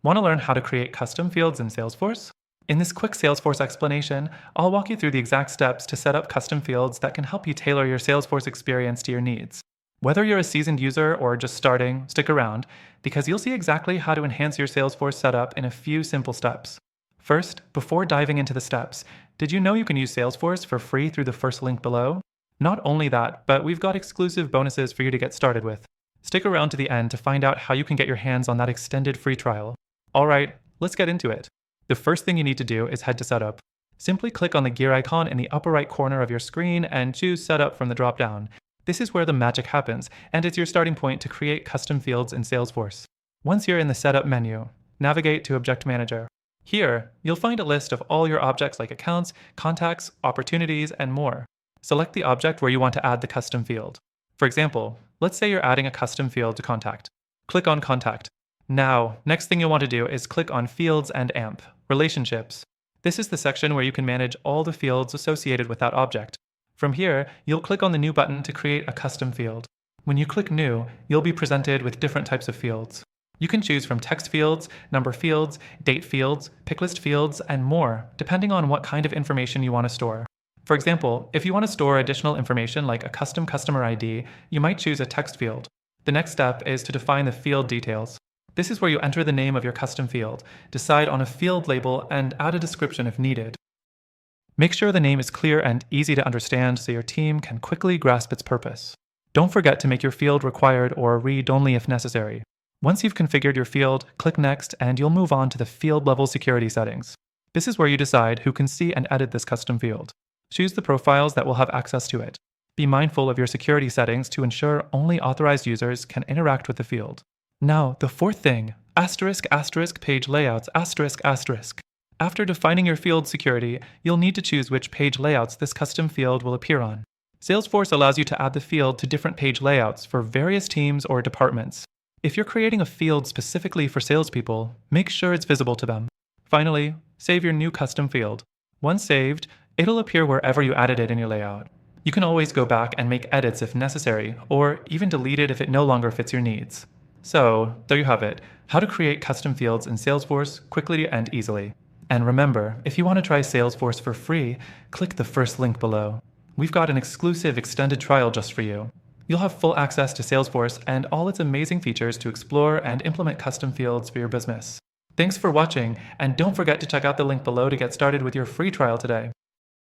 Want to learn how to create custom fields in Salesforce? In this quick Salesforce explanation, I'll walk you through the exact steps to set up custom fields that can help you tailor your Salesforce experience to your needs. Whether you're a seasoned user or just starting, stick around, because you'll see exactly how to enhance your Salesforce setup in a few simple steps. First, before diving into the steps, did you know you can use Salesforce for free through the first link below? Not only that, but we've got exclusive bonuses for you to get started with. Stick around to the end to find out how you can get your hands on that extended free trial. Alright, let's get into it. The first thing you need to do is head to Setup. Simply click on the gear icon in the upper right corner of your screen and choose Setup from the drop-down. This is where the magic happens, and it's your starting point to create custom fields in Salesforce. Once you're in the Setup menu, navigate to Object Manager. Here, you'll find a list of all your objects like accounts, contacts, opportunities, and more. Select the object where you want to add the custom field. For example, let's say you're adding a custom field to Contact. Click on Contact. Now, next thing you'll want to do is click on Fields and AMP, Relationships. This is the section where you can manage all the fields associated with that object. From here, you'll click on the New button to create a custom field. When you click New, you'll be presented with different types of fields. You can choose from text fields, number fields, date fields, picklist fields, and more, depending on what kind of information you want to store. For example, if you want to store additional information like a custom customer ID, you might choose a text field. The next step is to define the field details. This is where you enter the name of your custom field, decide on a field label, and add a description if needed. Make sure the name is clear and easy to understand so your team can quickly grasp its purpose. Don't forget to make your field required or read only if necessary. Once you've configured your field, click Next and you'll move on to the field level security settings. This is where you decide who can see and edit this custom field. Choose the profiles that will have access to it. Be mindful of your security settings to ensure only authorized users can interact with the field. Now, the fourth thing, page layouts, After defining your field security, you'll need to choose which page layouts this custom field will appear on. Salesforce allows you to add the field to different page layouts for various teams or departments. If you're creating a field specifically for salespeople, make sure it's visible to them. Finally, save your new custom field. Once saved, it'll appear wherever you added it in your layout. You can always go back and make edits if necessary, or even delete it if it no longer fits your needs. So, there you have it, how to create custom fields in Salesforce quickly and easily. And remember, if you want to try Salesforce for free, click the first link below. We've got an exclusive extended trial just for you. You'll have full access to Salesforce and all its amazing features to explore and implement custom fields for your business. Thanks for watching, and don't forget to check out the link below to get started with your free trial today.